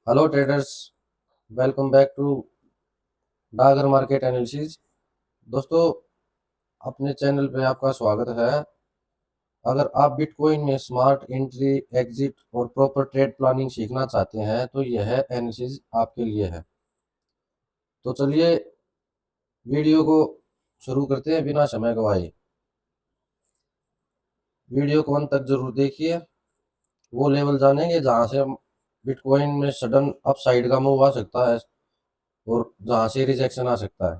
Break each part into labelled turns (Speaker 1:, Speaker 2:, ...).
Speaker 1: Hello traders, welcome back to Dagar market analysis. दोस्तों, अपने channel पे आपका स्वागत है। अगर आप बिटकॉइन में स्मार्ट एंट्री, एग्जिट और प्रॉपर ट्रेड प्लानिंग सीखना चाहते हैं तो यह एनालिसिस आपके लिए है। तो चलिए वीडियो को शुरू करते हैं बिना समय गवाए। वीडियो को अंत तक जरूर देखिए। वो लेवल जानेंगे जहाँ से बिटकॉइन में सडन अपसाइड का मूव आ सकता है और जहाँ से रिजेक्शन आ सकता है।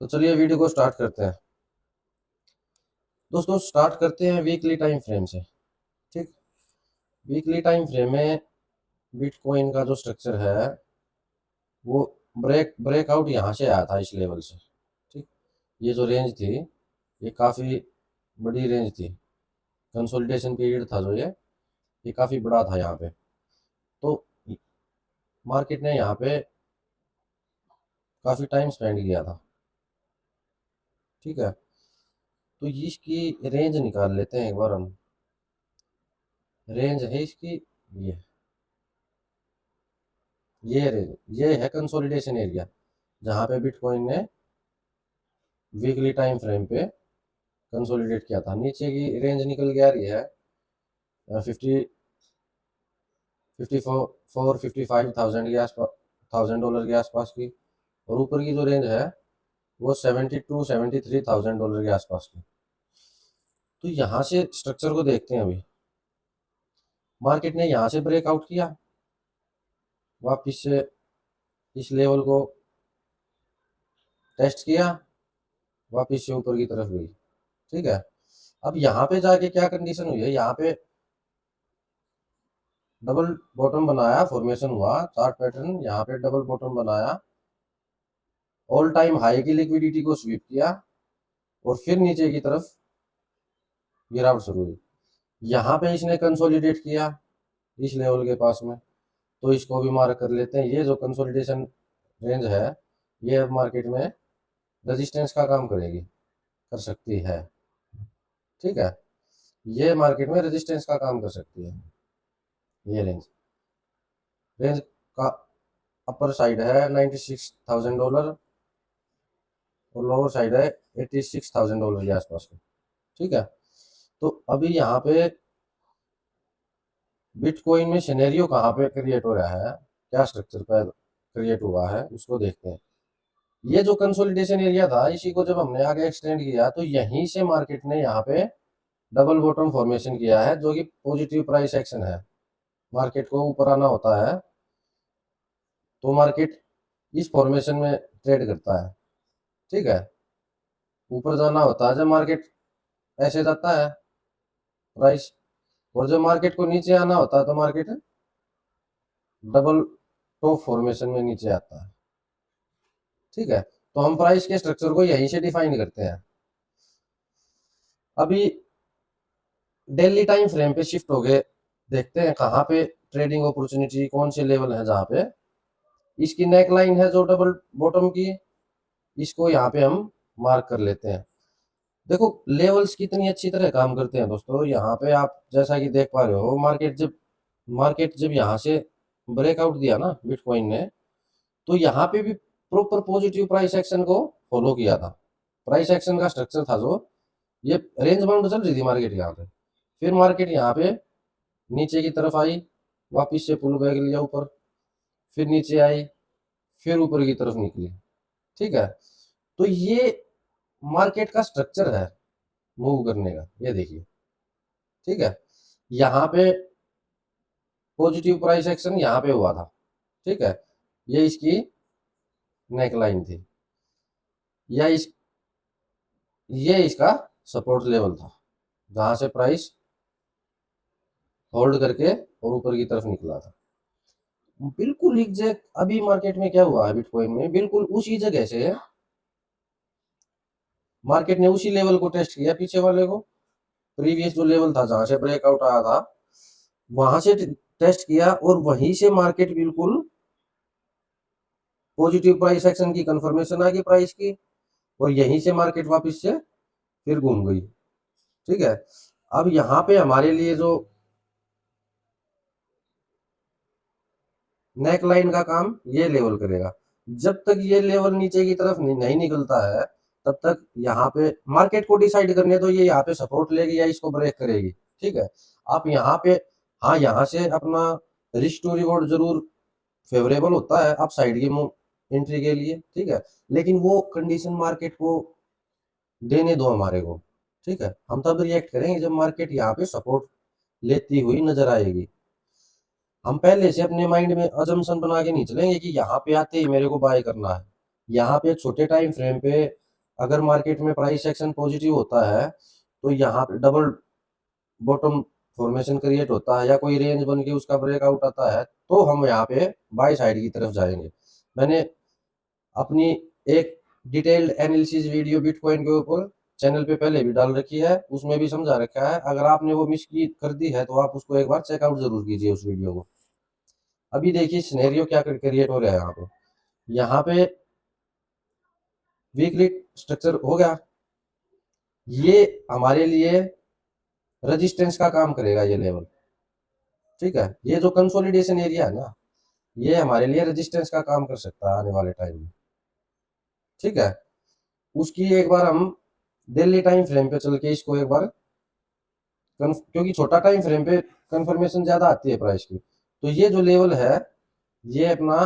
Speaker 1: तो चलिए वीडियो को स्टार्ट करते हैं। दोस्तों, स्टार्ट करते हैं वीकली टाइम फ्रेम से। ठीक, वीकली टाइम फ्रेम में बिटकॉइन का जो स्ट्रक्चर है वो ब्रेकआउट यहाँ से आया था, इस लेवल से। ठीक, ये जो रेंज थी ये काफ़ी बड़ी रेंज थी। कंसोलिडेशन पीरियड था जो ये काफ़ी बड़ा था यहाँ पे। तो मार्केट ने यहाँ पे काफ़ी टाइम स्पेंड किया था। ठीक है, तो इसकी रेंज निकाल लेते हैं एक बार हम। रेंज है इसकी ये ये रेंज, ये है कंसोलिडेशन एरिया जहाँ पे बिटकॉइन ने वीकली टाइम फ्रेम पे कंसोलिडेट किया था। नीचे की रेंज निकल के आ रही है 55,000 के आसपास, $1,000 के आसपास की। और ऊपर की जो रेंज है वो 72,000 से 73,000 के आसपास की। तो यहाँ से स्ट्रक्चर को देखते हैं। अभी मार्केट ने यहाँ से ब्रेकआउट किया, वापिस से इस लेवल को टेस्ट किया, वापिस से ऊपर की तरफ गई। ठीक है, अब यहाँ पे जाके क्या कंडीशन हुई है, यहाँ पे डबल बॉटम बनाया, फॉर्मेशन हुआ, चार्ट पैटर्न यहाँ पे डबल बॉटम बनाया, ऑल टाइम हाई की लिक्विडिटी को स्वीप किया और फिर नीचे की तरफ गिरावट शुरू हुई। यहाँ पे इसने कंसोलिडेट किया इस लेवल के पास में, तो इसको भी मार्क कर लेते हैं। ये जो कंसोलिडेशन रेंज है ये अब मार्केट में रेजिस्टेंस का काम करेगी, कर सकती है। ठीक है, ये मार्केट में रेजिस्टेंस का काम कर सकती है। ये रेंज रेंज का अपर साइड है $96,000 और लोअर साइड है $86,000 के आसपास की। ठीक है, तो अभी यहाँ पे बिटकॉइन में सिनेरियो कहाँ पे क्रिएट हो रहा है, क्या स्ट्रक्चर पर क्रिएट हुआ है उसको देखते हैं। ये जो कंसोलिडेशन एरिया था इसी को जब हमने आगे एक्सटेंड किया तो यहीं से मार्केट ने यहाँ पे डबल बॉटम फॉर्मेशन किया है, जो कि पॉजिटिव प्राइस एक्शन है। मार्केट को ऊपर आना होता है तो मार्केट इस फॉर्मेशन में ट्रेड करता है। ठीक है, ऊपर जाना होता है जब मार्केट ऐसे जाता है प्राइस, और जब मार्केट को नीचे आना होता है तो मार्केट डबल टॉप फॉर्मेशन में नीचे आता है। ठीक है, तो हम प्राइस के स्ट्रक्चर को यहीं से डिफाइन करते हैं। अभी डेली टाइम फ्रेम पे शिफ्ट हो गए, देखते हैं कहाँ पे ट्रेडिंग अपॉर्चुनिटी, कौन से लेवल है जहाँ पे इसकी नेक लाइन है जो डबल बॉटम की, इसको यहाँ पे हम मार्क कर लेते हैं। देखो लेवल्स कितनी अच्छी तरह काम करते हैं दोस्तों। यहाँ पे आप जैसा कि देख पा रहे हो, मार्केट जब यहाँ से ब्रेकआउट दिया ना बिटकॉइन ने, तो यहाँ पे भी प्रॉपर पॉजिटिव प्राइस एक्शन को फॉलो किया था। प्राइस एक्शन का स्ट्रक्चर था जो ये रेंज बाउंड चल रही थी मार्केट यहाँ पे। फिर मार्केट यहाँ पे नीचे की तरफ आई, वापिस से पुल बैक लिया ऊपर, फिर नीचे आई, फिर ऊपर की तरफ निकली। ठीक है, तो ये मार्केट का स्ट्रक्चर है मूव करने का, ये देखिए। ठीक है, यहाँ पे पॉजिटिव प्राइस एक्शन यहाँ पे हुआ था। ठीक है, ये इसकी नेक लाइन थी, या ये इसका सपोर्ट लेवल था जहां से प्राइस होल्ड करके और ऊपर की तरफ निकला था। बिल्कुल एग्जैक्ट अभी मार्केट में क्या हुआ है, बिटकॉइन में बिल्कुल उसी जगह से मार्केट ने उसी लेवल को टेस्ट किया, पीछे वाले को, प्रीवियस जो लेवल था जहां से ब्रेकआउट आया था वहां से टेस्ट किया, और वहीं से मार्केट बिल्कुल पॉजिटिव प्राइस एक्शन की कंफर्मेशन आ गई प्राइस की, और यहीं से मार्केट वापस से फिर घूम गई। ठीक है, अब यहाँ पे हमारे लिए जो नेक लाइन का काम ये लेवल करेगा। जब तक ये लेवल नीचे की तरफ नहीं निकलता है तब तक यहाँ पे मार्केट को डिसाइड करने तो ये यहाँ पे सपोर्ट लेगी या इसको ब्रेक करेगी। ठीक है, आप यहाँ पे, हाँ यहाँ से अपना रिस्क टू रिवॉर्ड जरूर फेवरेबल होता है आप साइड की एंट्री के लिए। ठीक है, लेकिन वो कंडीशन मार्केट को देने दो हमारे को। ठीक है, हम तब रिएक्ट करेंगे जब मार्केट यहाँ पे सपोर्ट लेती हुई नजर आएगी। हम पहले से अपने माइंड में अजम्पशन बना के नहीं चलेंगे कि यहाँ पे आते ही मेरे को बाय करना है। यहाँ पे छोटे टाइम फ्रेम पे अगर मार्केट में प्राइस एक्शन पॉजिटिव होता है तो यहाँ पे डबल बॉटम फॉर्मेशन क्रिएट होता है या कोई रेंज बन के उसका ब्रेकआउट आता है तो हम यहाँ पे बाय साइड की तरफ जाएंगे। मैंने अपनी एक डिटेल्ड एनालिसिस वीडियो बिटकॉइन के ऊपर चैनल पे पहले भी डाल रखी है, उसमें भी समझा रखा है। अगर आपने वो मिस की कर दी है तो आप उसको एक बार चेकआउट जरूर कीजिए उस वीडियो को। अभी देखिए सिनेरियो क्या क्रिएट हो रहा है यहाँ पे वीकली स्ट्रक्चर हो गया, ये हमारे लिए रेजिस्टेंस का काम करेगा ये लेवल। ठीक है, ये जो कंसोलिडेशन एरिया है ना ये हमारे लिए रेजिस्टेंस का काम कर सकता है आने वाले टाइम में। ठीक है, उसकी एक बार हम डेली टाइम फ्रेम पे चल के इसको एक बार क्योंकि छोटा टाइम फ्रेम पे कंफर्मेशन ज्यादा आती है प्राइस की, तो ये जो लेवल है ये अपना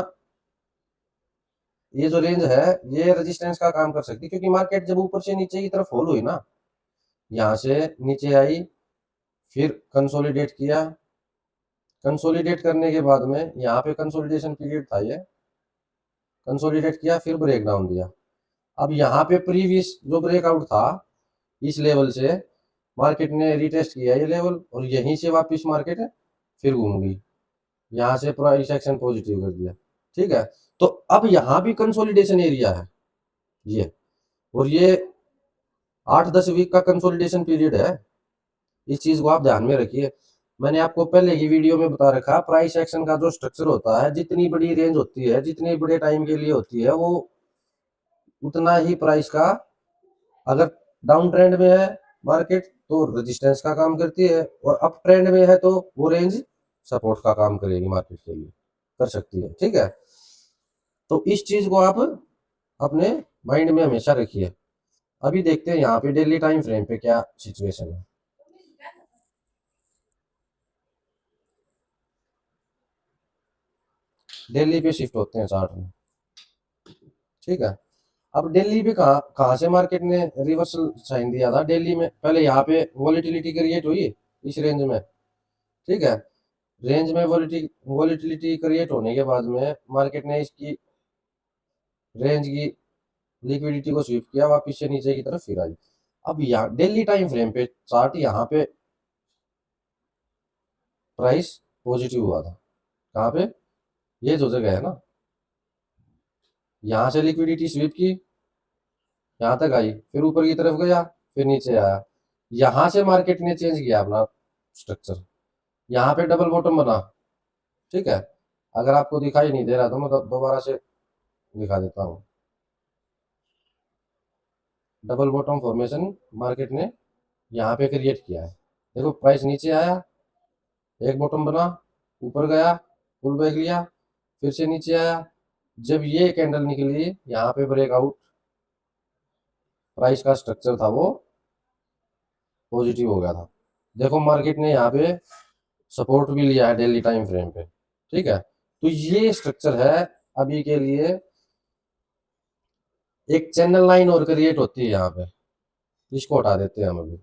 Speaker 1: ये जो रेंज है ये रेजिस्टेंस का काम कर सकती है। क्योंकि मार्केट जब ऊपर से नीचे की तरफ फॉल हुई ना, यहाँ से नीचे आई फिर कंसोलिडेट किया, कंसोलिडेट करने के बाद में यहाँ पे कंसोलिडेशन पीरियड था, ये कंसोलिडेट किया फिर ब्रेक डाउन दिया। अब यहाँ पे प्रीवियस जो ब्रेकआउट था इस लेवल से मार्केट ने रिटेस्ट किया ये लेवल और यहीं से वापस मार्केट फिर घूम गई, यहाँ से प्राइस एक्शन पॉजिटिव कर दिया। ठीक है, तो अब यहाँ भी कंसोलिडेशन एरिया है ये, और ये 8-10 वीक का कंसोलिडेशन पीरियड है। इस चीज को आप ध्यान में रखिए। मैंने आपको पहले ही वीडियो में बता रखा प्राइस एक्शन का जो स्ट्रक्चर होता है जितनी बड़ी रेंज होती है जितने बड़े टाइम के लिए होती है वो उतना ही प्राइस का, अगर डाउन ट्रेंड में है मार्केट तो रेजिस्टेंस का काम करती है और अप ट्रेंड में है तो वो रेंज सपोर्ट का काम करेगी मार्केट के लिए, कर सकती है। ठीक है, तो इस चीज को आप अपने माइंड में हमेशा रखिए। अभी देखते हैं यहाँ पे डेली टाइम फ्रेम पे क्या सिचुएशन है। डेली पे शिफ्ट होते हैं चार्ट में। ठीक है, अब दिल्ली पे कहाँ कहाँ से मार्केट ने रिवर्सल साइन दिया था। दिल्ली में पहले यहाँ पे वॉलेटिलिटी क्रिएट हुई इस रेंज में। ठीक है, रेंज में वॉलेटिलिटी क्रिएट होने के बाद में मार्केट ने इसकी रेंज की लिक्विडिटी को स्वीप किया, वापिस से नीचे की तरफ फिर आई। अब यहाँ डेली टाइम फ्रेम पे चार्ट यहाँ पे प्राइस पॉजिटिव हुआ था, कहाँ पे, ये जो जगह है ना, यहाँ से लिक्विडिटी स्वीप की यहाँ तक आई फिर ऊपर की तरफ गया फिर नीचे आया। यहाँ से मार्केट ने चेंज किया अपना स्ट्रक्चर, यहाँ पे डबल बॉटम बना। ठीक है, अगर आपको दिखाई नहीं दे रहा तो मैं दोबारा से दिखा देता हूँ। डबल बॉटम फॉर्मेशन मार्केट ने यहाँ पे क्रिएट किया है। देखो प्राइस नीचे आया, एक बॉटम बना, ऊपर गया, पुल बैक लिया, फिर से नीचे आया। जब ये कैंडल निकली यहाँ पे ब्रेकआउट प्राइस का स्ट्रक्चर था वो पॉजिटिव हो गया था। देखो मार्केट ने यहाँ पे सपोर्ट भी लिया है डेली टाइम फ्रेम पे। ठीक है, तो ये स्ट्रक्चर है अभी के लिए। एक चैनल लाइन और क्रिएट होती है यहाँ पे, इसको हटा देते हैं हम अभी,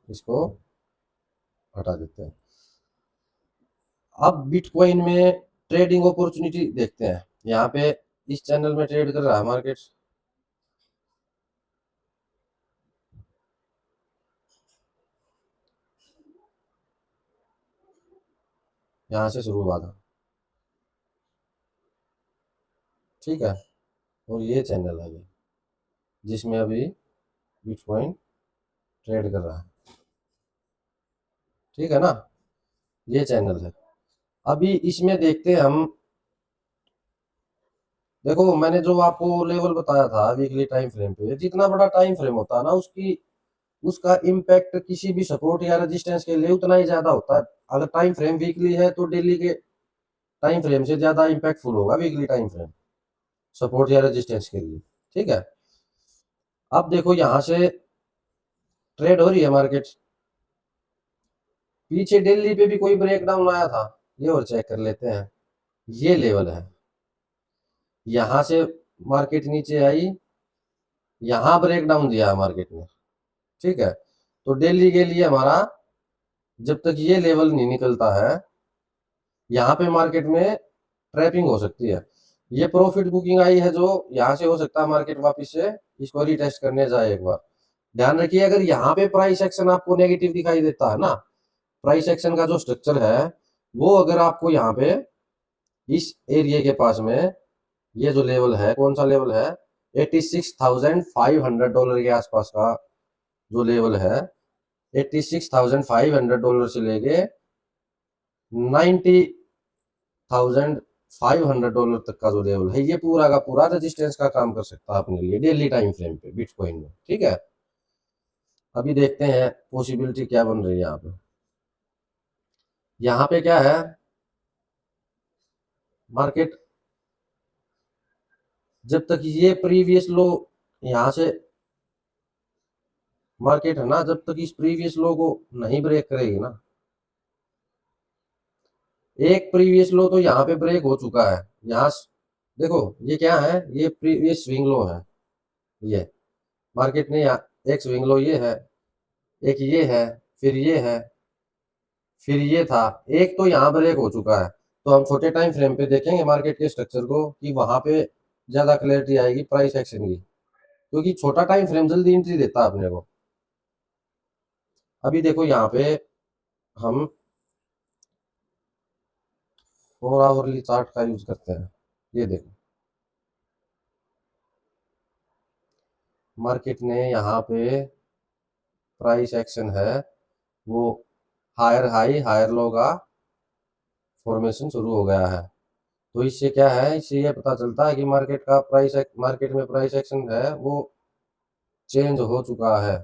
Speaker 1: इसको हटा देते हैं। अब बिटकॉइन में ट्रेडिंग अपॉर्चुनिटी देखते हैं। यहाँ पे इस चैनल में ट्रेड कर रहा है मार्केट, यहाँ से शुरू हुआ था। ठीक है, और ये चैनल है ये जिसमें अभी बिटकॉइन ट्रेड कर रहा है। ठीक है ना, ये चैनल है। अभी इसमें देखते हैं हम, देखो मैंने जो आपको लेवल बताया था वीकली टाइम फ्रेम पे, जितना बड़ा टाइम फ्रेम होता है ना उसकी उसका इम्पैक्ट किसी भी सपोर्ट या रेजिस्टेंस के लिए उतना ही ज्यादा होता है। अगर टाइम फ्रेम वीकली है तो डेली के टाइम फ्रेम से ज्यादा इंपैक्टफुल होगा वीकली टाइम फ्रेम सपोर्ट या रेजिस्टेंस के लिए। ठीक है, अब देखो यहां से ट्रेड हो रही है मार्केट, पीछे दिल्ली पे भी कोई ब्रेकडाउन आया था, ये और चेक कर लेते हैं। ये लेवल है, यहां से मार्केट नीचे आई, यहां ब्रेकडाउन दिया मार्केट ने। ठीक है, तो दिल्ली के लिए हमारा जब तक ये लेवल नहीं निकलता है, यहाँ पे मार्केट में ट्रैपिंग हो सकती है। ये प्रॉफिट बुकिंग आई है जो यहाँ से हो सकता है मार्केट वापस से इसको रीटेस्ट करने जाए एक बार। ध्यान रखिए, अगर यहाँ पे प्राइस एक्शन आपको नेगेटिव दिखाई देता है ना, प्राइस एक्शन का जो स्ट्रक्चर है वो अगर आपको यहाँ पे इस एरिया के पास में, ये जो लेवल है कौन सा लेवल है, $86,500 के आसपास का जो लेवल है, $86,500 से लेके $90,500 तक का जो लेवल है, ये पूरा का पूरा रेजिस्टेंस का काम कर सकता है अपने लिए डेली टाइम फ्रेम पे बिटकॉइन में। ठीक है, अभी देखते हैं पॉसिबिलिटी क्या बन रही है यहाँ पे। यहाँ पे क्या है, मार्केट जब तक ये प्रीवियस लो यहाँ से मार्केट है ना, जब तक इस प्रीवियस लो को नहीं ब्रेक करेगी ना, एक प्रीवियस लो तो यहाँ पे ब्रेक हो चुका है। यहाँ देखो ये क्या है, ये प्रीवियस स्विंग लो है, ये मार्केट ने यहाँ एक स्विंग लो ये है, एक ये है, फिर ये है, फिर ये था, एक तो यहाँ ब्रेक हो चुका है। तो हम छोटे टाइम फ्रेम पे देखेंगे मार्केट के स्ट्रक्चर को कि वहां पे ज्यादा क्लैरिटी आएगी प्राइस एक्शन की, क्योंकि छोटा टाइम फ्रेम जल्दी एंट्री देता है अपने को। अभी देखो यहाँ पे हम 4 आवरली चार्ट का यूज करते हैं। ये देखो मार्केट ने यहाँ पे प्राइस एक्शन है वो हायर हाई हायर लो का फॉर्मेशन शुरू हो गया है। तो इससे क्या है, इससे ये पता चलता है कि मार्केट में प्राइस एक्शन है वो चेंज हो चुका है।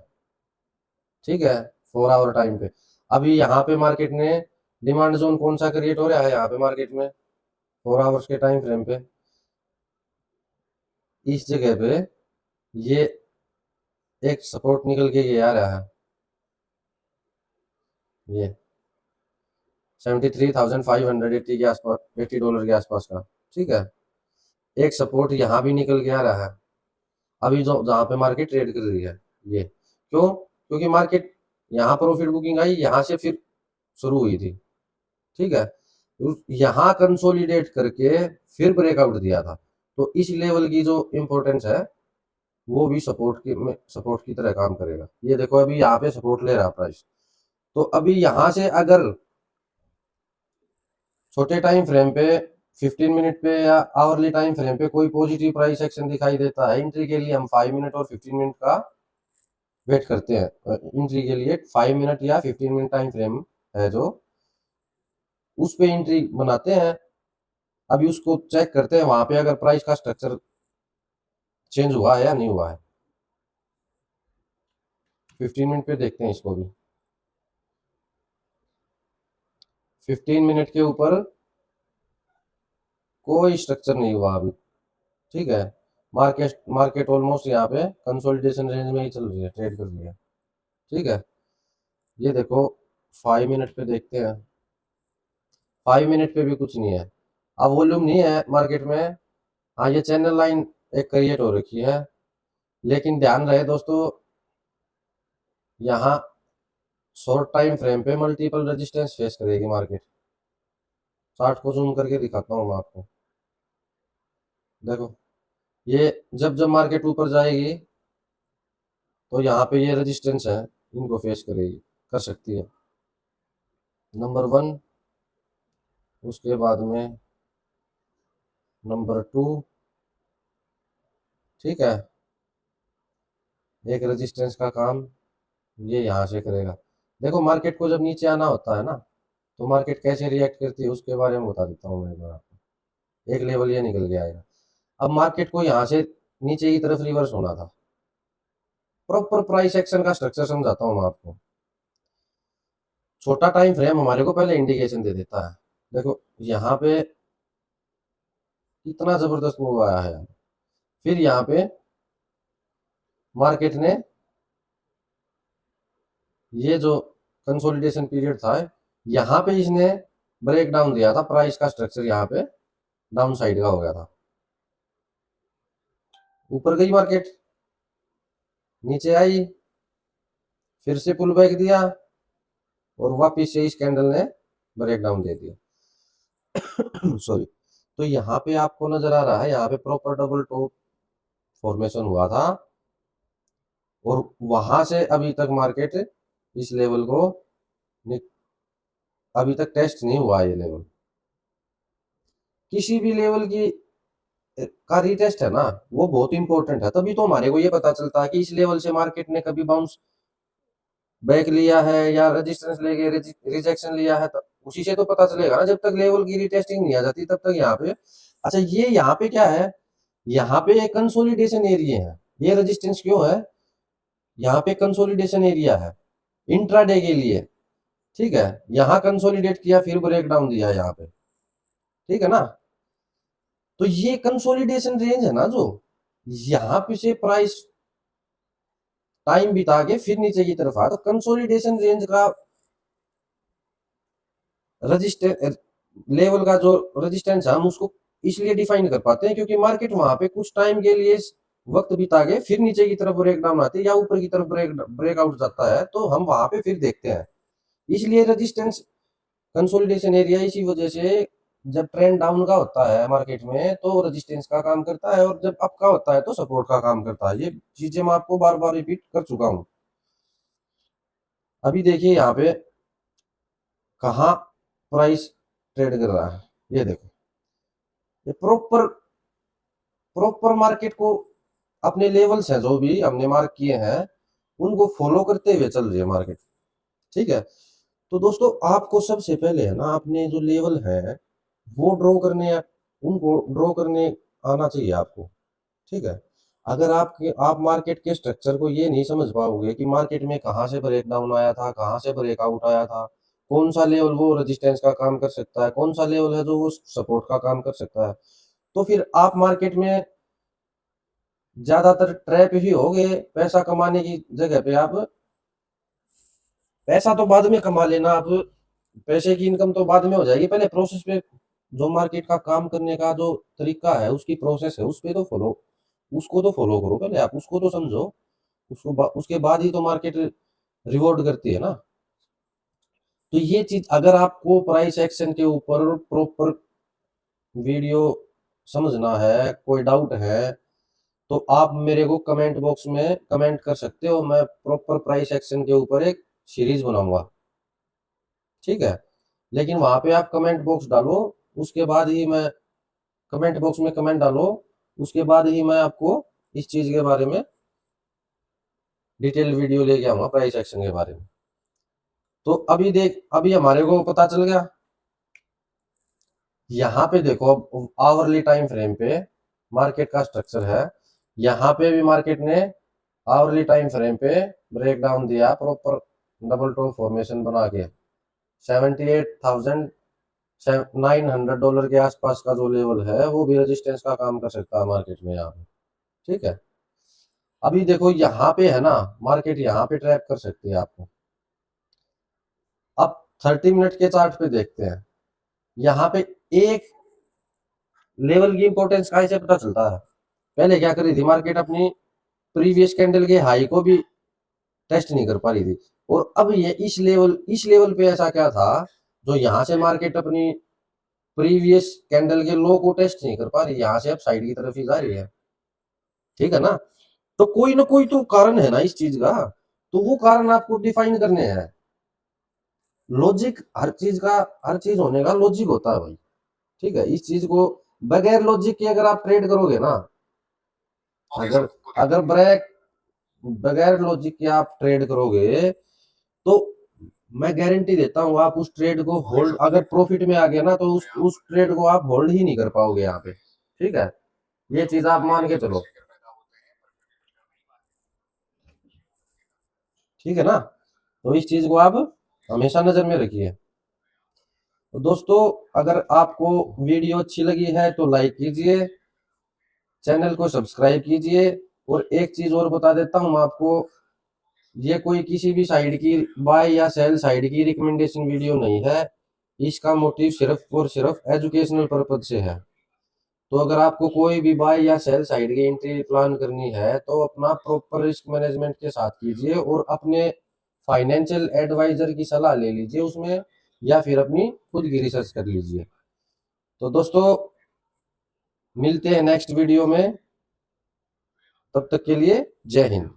Speaker 1: ठीक है, 4 आवर टाइम पे अभी यहाँ पे मार्केट ने डिमांड जोन कौन सा क्रिएट हो रहा है यहाँ पे मार्केट में 4 आवर्स के टाइम फ्रेम पे, इस जगह पे ये एक सपोर्ट निकल के ये आ रहा है, ये 73,580 के आसपास, $80 के आसपास का। ठीक है, एक सपोर्ट यहाँ भी निकल के आ रहा है अभी जो जहाँ पे मार्केट ट्रेड कर रही है। ये क्यों, क्योंकि मार्केट यहाँ प्रॉफिट बुकिंग आई, यहाँ से फिर शुरू हुई थी। ठीक है, यहाँ कंसोलिडेट करके फिर ब्रेकआउट दिया था। तो इस लेवल की जो इंपॉर्टेंस है वो भी सपोर्ट की तरह काम करेगा। ये देखो अभी यहाँ पे सपोर्ट ले रहा प्राइस, तो अभी यहाँ से अगर छोटे टाइम फ्रेम पे 15 मिनट पे या आवरली टाइम फ्रेम पे कोई पॉजिटिव प्राइस एक्शन दिखाई देता है, एंट्री के लिए हम 5 मिनट और 15 मिनट का वेट करते हैं। एंट्री के लिए 5 मिनट या 15 मिनट टाइम फ्रेम है जो, उस पे एंट्री बनाते हैं। अभी उसको चेक करते हैं वहां पे अगर प्राइस का स्ट्रक्चर चेंज हुआ है या नहीं हुआ है। 15 मिनट पे देखते हैं इसको भी, 15 मिनट के ऊपर कोई स्ट्रक्चर नहीं हुआ अभी। ठीक है, मार्केट मार्केट ऑलमोस्ट यहाँ पे कंसोलिडेशन रेंज में ही चल रही है, ट्रेड कर रही है। ठीक है, ये देखो 5 मिनट पे देखते हैं, 5 मिनट पे भी कुछ नहीं है, अब वॉल्यूम नहीं है मार्केट में। हाँ, ये चैनल लाइन एक क्रिएट हो रखी है, लेकिन ध्यान रहे दोस्तों यहाँ शॉर्ट टाइम फ्रेम पे मल्टीपल रेजिस्टेंस फेस करेगी मार्केट। चार्ट को जूम करके दिखाता हूँ मैं आपको, देखो ये जब जब मार्केट ऊपर जाएगी तो यहाँ पे ये रेजिस्टेंस है, इनको फेस करेगी, कर सकती है। नंबर 1, उसके बाद में नंबर 2। ठीक है, एक रेजिस्टेंस का काम ये यहाँ से करेगा। देखो मार्केट को जब नीचे आना होता है ना, तो मार्केट कैसे रिएक्ट करती है उसके बारे में बता देता हूँ मैं एक बार आपको। एक लेवल ये निकल के आएगा, अब मार्केट को यहाँ से नीचे की तरफ रिवर्स होना था। प्रॉपर प्राइस एक्शन का स्ट्रक्चर समझाता हूँ मैं आपको। छोटा टाइम फ्रेम हमारे को पहले इंडिकेशन दे देता है। देखो यहाँ पे कितना जबरदस्त मूव आया है। फिर यहाँ पे मार्केट ने ये जो कंसोलिडेशन पीरियड था, यहाँ पे इसने ब्रेक डाउन दिया था, प्राइस का स्ट्रक्चर यहाँ पे डाउन साइड का हो गया था। ऊपर गई मार्केट, नीचे आई, फिर से पुल बैक दिया और वापिस से इस कैंडल ने ब्रेक डाउन दे दिया। सॉरी। तो यहाँ पे आपको नजर आ रहा है, यहाँ पे प्रॉपर डबल टॉप फॉर्मेशन हुआ था और वहां से अभी तक मार्केट इस लेवल को अभी तक टेस्ट नहीं हुआ। ये लेवल किसी भी लेवल की का रीटेस्ट है ना, वो बहुत इंपॉर्टेंट है। तभी तो हमारे को ये पता चलता है कि इस लेवल से मार्केट ने कभी बाउंस बैक लिया है या रेजिस्टेंस लेके रिजेक्शन लिया है, तो उसी से तो पता चलेगा ना। जब तक लेवल की रीटेस्टिंग नहीं आ जाती तब तक यहाँ पे, अच्छा ये यहाँ पे क्या है, यहाँ पे एक कंसोलिडेशन एरिया है। ये रेजिस्टेंस क्यों है, यहाँ पे कंसोलिडेशन एरिया है इंट्राडे के लिए, ठीक है। यहाँ कंसोलिडेट किया, फिर ब्रेक डाउन दिया यहाँ पे, ठीक है ना। तो ये कंसोलिडेशन रेंज है ना, जो यहाँ पे से प्राइस टाइम बिता के फिर नीचे की तरफ आया, तो कंसोलिडेशन रेंज का रजिस्टेंस लेवल का जो रेजिस्टेंस है, हम उसको इसलिए डिफाइन कर पाते हैं क्योंकि मार्केट वहां पे कुछ टाइम के लिए वक्त बिता के फिर नीचे की तरफ ब्रेक डाउन आती है या ऊपर की तरफ ब्रेकआउट जाता है, तो हम वहां पे फिर देखते हैं। इसलिए रेजिस्टेंस कंसोलिडेशन एरिया इसी वजह से जब ट्रेंड डाउन का होता है मार्केट में तो रेजिस्टेंस का काम करता है, और जब अप का होता है तो सपोर्ट का काम करता है। ये चीजें मैं आपको बार बार रिपीट कर चुका हूं। अभी देखिए यहाँ पे कहाँ प्राइस ट्रेड कर रहा है, ये देखो। ये प्रॉपर प्रॉपर मार्केट को अपने लेवल्स हैं जो भी हमने मार्क किए हैं उनको फॉलो करते हुए चल रही है मार्केट, ठीक है। तो दोस्तों आपको सबसे पहले है ना अपने जो लेवल है वो ड्रॉ करने, उनको ड्रॉ करने आना चाहिए आपको, ठीक है। अगर आप मार्केट के स्ट्रक्चर को ये नहीं समझ पाओगे कि मार्केट में कहाँ से ब्रेक डाउन आया था, कहाँ से ब्रेकआउट आया था, कौन सा लेवल वो रेजिस्टेंस का काम कर सकता है, कौन सा लेवल है जो वो सपोर्ट का काम कर सकता है, तो फिर आप मार्केट में ज्यादातर ट्रैप ही होगे। पैसा कमाने की जगह पे आप, पैसा तो बाद में कमा लेना आप, पैसे की इनकम तो बाद में हो जाएगी, पहले प्रोसेस पे जो मार्केट का काम करने का जो तरीका है उसकी प्रोसेस है उस पे तो फॉलो, उसको तो फॉलो करो पहले, आप उसको तो समझो, उसके बाद ही तो मार्केट रिवॉर्ड करती है ना। तो ये चीज अगर आपको प्राइस एक्शन के ऊपर प्रॉपर वीडियो समझना है, कोई डाउट है, तो आप मेरे को कमेंट बॉक्स में कमेंट कर सकते हो। मैं प्रॉपर प्राइस एक्शन के ऊपर एक सीरीज बनाऊंगा, ठीक है। लेकिन वहां पे आप कमेंट बॉक्स डालो, उसके बाद ही मैं कमेंट बॉक्स में कमेंट डालो, उसके बाद ही मैं आपको इस चीज के बारे में डिटेल वीडियो लेके आऊंगा प्राइस एक्शन के बारे में। तो अभी देख, अभी हमारे को पता चल गया। यहाँ पे देखो अब आवरली टाइम फ्रेम पे मार्केट का स्ट्रक्चर है। यहाँ पे भी मार्केट ने आवरली टाइम फ्रेम पे ब्रेक डाउन दिया, प्रॉपर डबल टॉप फॉर्मेशन बना के 78,900 के आसपास का जो लेवल है वो भी रेजिस्टेंस का काम कर सकता है मार्केट में यहाँ पे, ठीक है। अभी देखो यहाँ पे है ना, मार्केट यहाँ पे ट्रैप कर सकती है आपको। अब 30 मिनट के चार्ट पे देखते हैं, यहाँ पे एक लेवल की इंपॉर्टेंस कैसे पता चलता है। पहले क्या कर रही थी मार्केट, अपनी प्रीवियस कैंडल के हाई को भी टेस्ट नहीं कर पा रही थी, और अब ये इस लेवल पे ऐसा क्या था जो यहाँ से मार्केट अपनी प्रीवियस कैंडल के लो को टेस्ट नहीं कर पा रही, यहाँ से अब साइड की तरफ ही जा रही है, ठीक है ना। तो कोई ना कोई तो कारण है ना इस चीज का, तो वो कारण आपको डिफाइन करने हैं। लॉजिक हर चीज का, हर चीज होने का लॉजिक होता है भाई, ठीक है। इस चीज को बगैर लॉजिक के अगर आप ट्रेड करोगे ना, अगर अगर ब्रेक बगैर लॉजिक के आप ट्रेड करोगे तो मैं गारंटी देता हूँ आप उस ट्रेड को होल्ड, अगर प्रॉफिट में आ गया ना तो उस ट्रेड को आप होल्ड ही नहीं कर पाओगे यहाँ पे, ठीक है। ये चीज आप मान के चलो, ठीक है ना। तो इस चीज को आप हमेशा नज़र में रखिए। तो दोस्तों, अगर आपको वीडियो अच्छी लगी है तो लाइक कीजिए, चैनल को सब्सक्राइब कीजिए। और एक चीज़ और बता देता हूँ आपको, ये कोई किसी भी साइड की बाय या सेल साइड की रिकमेंडेशन वीडियो नहीं है। इसका मोटिव सिर्फ और सिर्फ एजुकेशनल पर्पज से है। तो अगर आपको कोई भी बाय या सेल साइड की एंट्री प्लान करनी है तो अपना प्रॉपर रिस्क मैनेजमेंट के साथ कीजिए और अपने फाइनेंशियल एडवाइजर की सलाह ले लीजिए उसमें, या फिर अपनी खुद की रिसर्च कर लीजिए। तो दोस्तों, मिलते हैं नेक्स्ट वीडियो में, तब तक के लिए जय हिंद।